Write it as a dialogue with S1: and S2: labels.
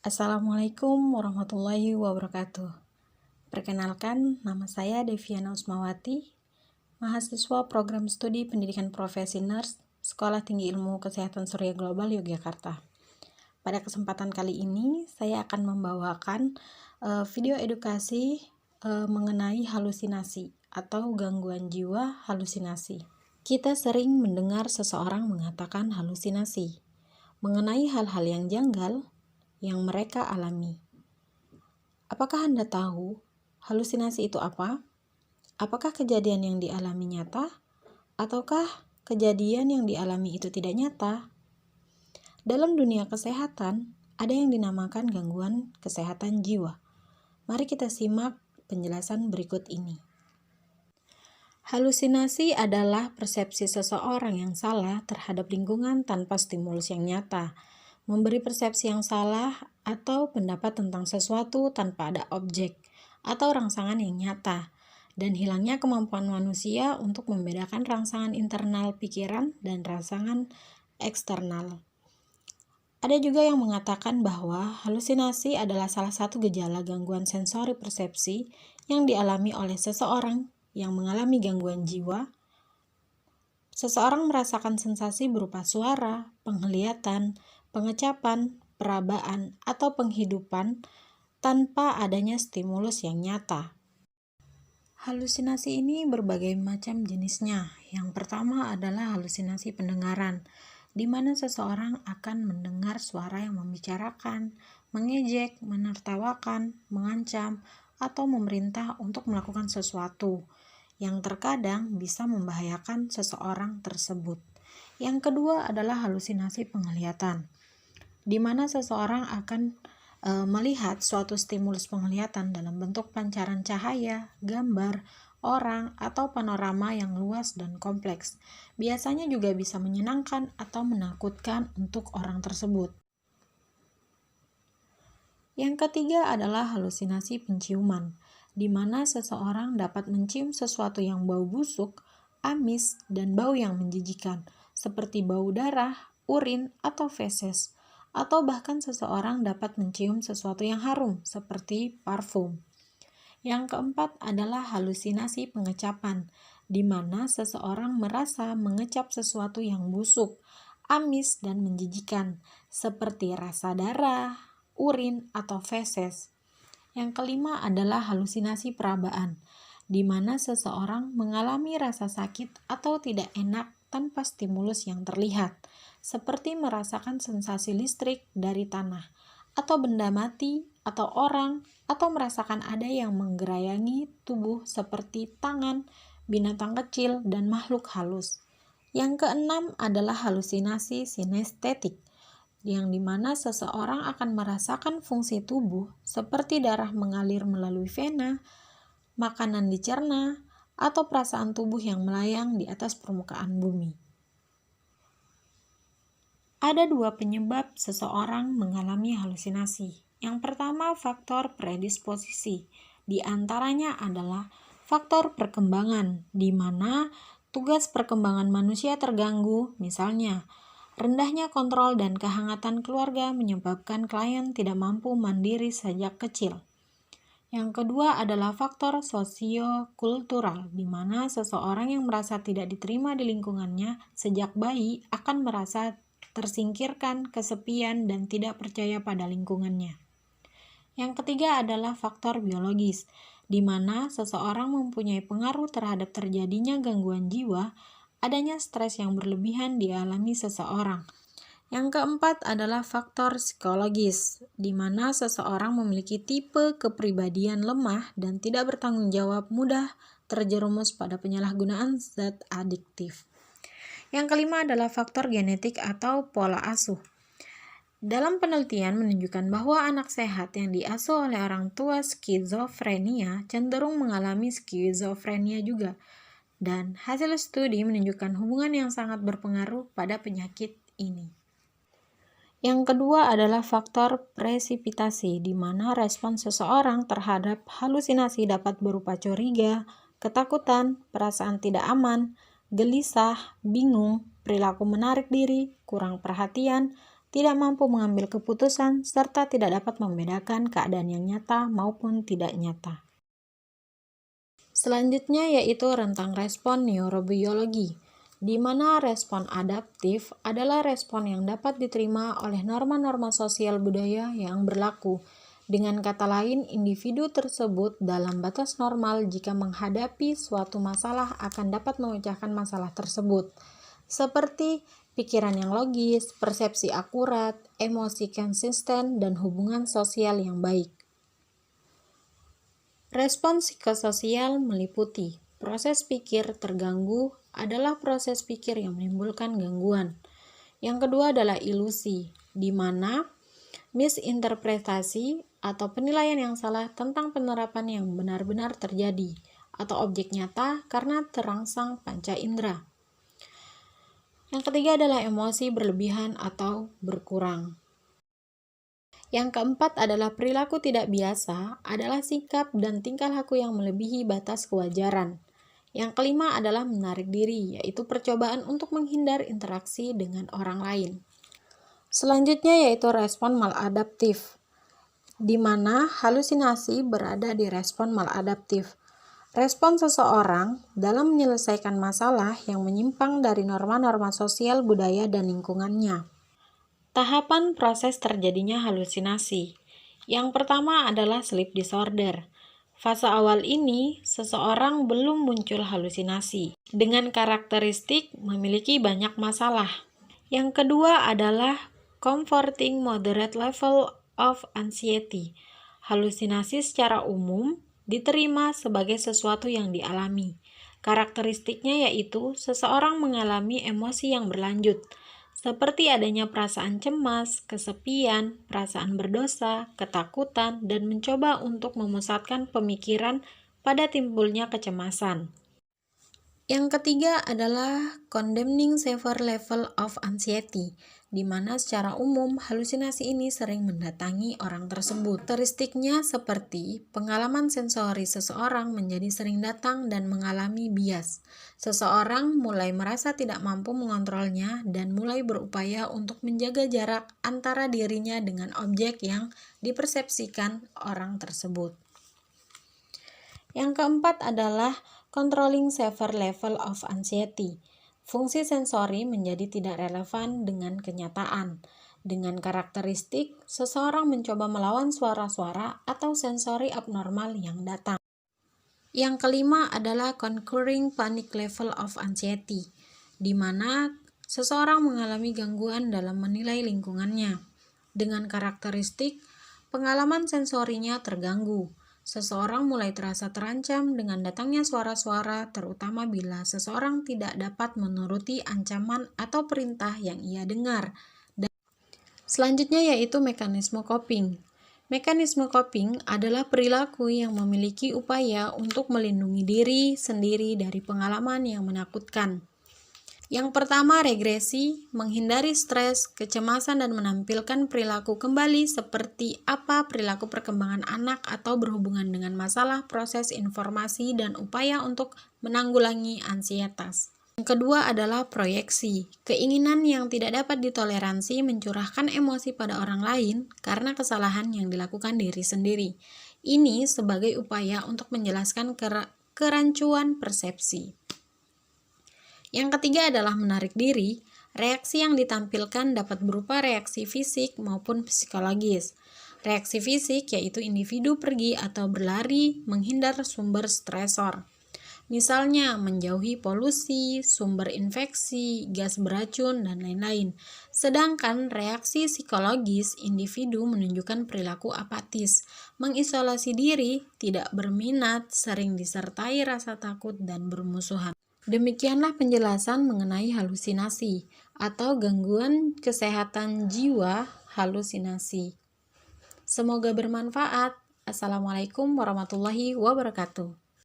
S1: Assalamualaikum warahmatullahi wabarakatuh. Perkenalkan, nama saya Deviana Usmawati, mahasiswa program studi pendidikan profesi nurse, Sekolah Tinggi Ilmu Kesehatan Surya Global Yogyakarta. Pada kesempatan kali ini, saya akan membawakan video edukasi mengenai halusinasi atau gangguan jiwa halusinasi. Kita sering mendengar seseorang mengatakan halusinasi mengenai hal-hal yang janggal yang mereka alami. Apakah Anda tahu halusinasi itu apa? Apakah kejadian yang dialami nyata? Ataukah kejadian yang dialami itu tidak nyata? Dalam dunia kesehatan, ada yang dinamakan gangguan kesehatan jiwa. Mari kita simak penjelasan berikut ini. Halusinasi adalah persepsi seseorang yang salah terhadap lingkungan tanpa stimulus yang nyata, memberi persepsi yang salah atau pendapat tentang sesuatu tanpa ada objek atau rangsangan yang nyata, dan hilangnya kemampuan manusia untuk membedakan rangsangan internal pikiran dan rangsangan eksternal. Ada juga yang mengatakan bahwa halusinasi adalah salah satu gejala gangguan sensori persepsi yang dialami oleh seseorang yang mengalami gangguan jiwa. Seseorang merasakan sensasi berupa suara, penglihatan, pengecapan, perabaan, atau penghidupan tanpa adanya stimulus yang nyata. Halusinasi ini berbagai macam jenisnya. Yang pertama adalah halusinasi pendengaran, di mana seseorang akan mendengar suara yang membicarakan, mengejek, menertawakan, mengancam, atau memerintah untuk melakukan sesuatu yang terkadang bisa membahayakan seseorang tersebut. Yang kedua adalah halusinasi penglihatan, di mana seseorang akan melihat suatu stimulus penglihatan dalam bentuk pancaran cahaya, gambar, orang, atau panorama yang luas dan kompleks. Biasanya juga bisa menyenangkan atau menakutkan untuk orang tersebut. Yang ketiga adalah halusinasi penciuman, di mana seseorang dapat mencium sesuatu yang bau busuk, amis, dan bau yang menjijikan, seperti bau darah, urin, atau feses. Atau bahkan seseorang dapat mencium sesuatu yang harum, seperti parfum. Yang keempat adalah halusinasi pengecapan, di mana seseorang merasa mengecap sesuatu yang busuk, amis, dan menjijikan, seperti rasa darah, urin, atau feses. Yang kelima adalah halusinasi perabaan, di mana seseorang mengalami rasa sakit atau tidak enak tanpa stimulus yang terlihat, seperti merasakan sensasi listrik dari tanah, atau benda mati, atau orang, atau merasakan ada yang menggerayangi tubuh seperti tangan, binatang kecil, dan makhluk halus. Yang keenam adalah halusinasi sinestetik, yang dimana seseorang akan merasakan fungsi tubuh seperti darah mengalir melalui vena, makanan dicerna, atau perasaan tubuh yang melayang di atas permukaan bumi. Ada dua penyebab seseorang mengalami halusinasi. Yang pertama, faktor predisposisi. Di antaranya adalah faktor perkembangan, di mana tugas perkembangan manusia terganggu, misalnya rendahnya kontrol dan kehangatan keluarga menyebabkan klien tidak mampu mandiri sejak kecil. Yang kedua adalah faktor sosiokultural, di mana seseorang yang merasa tidak diterima di lingkungannya sejak bayi akan merasa tersingkirkan, kesepian, dan tidak percaya pada lingkungannya. Yang ketiga adalah faktor biologis, di mana seseorang mempunyai pengaruh terhadap terjadinya gangguan jiwa. Adanya stres yang berlebihan dialami seseorang. Yang keempat adalah faktor psikologis, di mana seseorang memiliki tipe kepribadian lemah dan tidak bertanggung jawab, mudah terjerumus pada penyalahgunaan zat adiktif. Yang kelima adalah faktor genetik atau pola asuh. Dalam penelitian menunjukkan bahwa anak sehat yang diasuh oleh orang tua skizofrenia cenderung mengalami skizofrenia juga. Dan hasil studi menunjukkan hubungan yang sangat berpengaruh pada penyakit ini. Yang kedua adalah faktor presipitasi, di mana respon seseorang terhadap halusinasi dapat berupa curiga, ketakutan, perasaan tidak aman, gelisah, bingung, perilaku menarik diri, kurang perhatian, tidak mampu mengambil keputusan, serta tidak dapat membedakan keadaan yang nyata maupun tidak nyata. Selanjutnya yaitu rentang respon neurobiologi, di mana respon adaptif adalah respon yang dapat diterima oleh norma-norma sosial budaya yang berlaku. Dengan kata lain, individu tersebut dalam batas normal jika menghadapi suatu masalah akan dapat memecahkan masalah tersebut, seperti pikiran yang logis, persepsi akurat, emosi konsisten, dan hubungan sosial yang baik. Respon psikososial meliputi proses pikir terganggu adalah proses pikir yang menimbulkan gangguan. Yang kedua adalah ilusi, di mana misinterpretasi atau penilaian yang salah tentang penerapan yang benar-benar terjadi atau objek nyata karena terangsang panca indera. Yang ketiga adalah emosi berlebihan atau berkurang. Yang keempat adalah perilaku tidak biasa, adalah sikap dan tingkah laku yang melebihi batas kewajaran. Yang kelima adalah menarik diri, yaitu percobaan untuk menghindar interaksi dengan orang lain. Selanjutnya yaitu respon maladaptif, di mana halusinasi berada di respon maladaptif. Respon seseorang dalam menyelesaikan masalah yang menyimpang dari norma-norma sosial, budaya, dan lingkungannya. Tahapan proses terjadinya halusinasi. Yang pertama adalah sleep disorder. Fase awal ini, seseorang belum muncul halusinasi, dengan karakteristik memiliki banyak masalah. Yang kedua adalah comforting moderate level of anxiety. Halusinasi secara umum diterima sebagai sesuatu yang dialami. Karakteristiknya yaitu seseorang mengalami emosi yang berlanjut, seperti adanya perasaan cemas, kesepian, perasaan berdosa, ketakutan, dan mencoba untuk memusatkan pemikiran pada timbulnya kecemasan. Yang ketiga adalah condemning severe level of anxiety, di mana secara umum halusinasi ini sering mendatangi orang tersebut. Karakteristiknya seperti pengalaman sensori seseorang menjadi sering datang dan mengalami bias. Seseorang mulai merasa tidak mampu mengontrolnya dan mulai berupaya untuk menjaga jarak antara dirinya dengan objek yang dipersepsikan orang tersebut. Yang keempat adalah controlling severe level of anxiety. Fungsi sensori menjadi tidak relevan dengan kenyataan. Dengan karakteristik, seseorang mencoba melawan suara-suara atau sensori abnormal yang datang. Yang kelima adalah concurring panic level of anxiety, di mana seseorang mengalami gangguan dalam menilai lingkungannya. Dengan karakteristik, pengalaman sensorinya terganggu. Seseorang mulai terasa terancam dengan datangnya suara-suara, terutama bila seseorang tidak dapat menuruti ancaman atau perintah yang ia dengar. Dan selanjutnya yaitu mekanisme coping. Mekanisme coping adalah perilaku yang memiliki upaya untuk melindungi diri sendiri dari pengalaman yang menakutkan. Yang pertama, regresi, menghindari stres, kecemasan, dan menampilkan perilaku kembali seperti apa perilaku perkembangan anak atau berhubungan dengan masalah proses informasi dan upaya untuk menanggulangi ansietas. Yang kedua adalah proyeksi, keinginan yang tidak dapat ditoleransi mencurahkan emosi pada orang lain karena kesalahan yang dilakukan diri sendiri. Ini sebagai upaya untuk menjelaskan kerancuan persepsi. Yang ketiga adalah menarik diri. Reaksi yang ditampilkan dapat berupa reaksi fisik maupun psikologis. Reaksi fisik yaitu individu pergi atau berlari menghindar sumber stresor. Misalnya menjauhi polusi, sumber infeksi, gas beracun, dan lain-lain. Sedangkan reaksi psikologis, individu menunjukkan perilaku apatis, mengisolasi diri, tidak berminat, sering disertai rasa takut, dan bermusuhan. Demikianlah penjelasan mengenai halusinasi atau gangguan kesehatan jiwa halusinasi. Semoga bermanfaat. Assalamualaikum warahmatullahi wabarakatuh.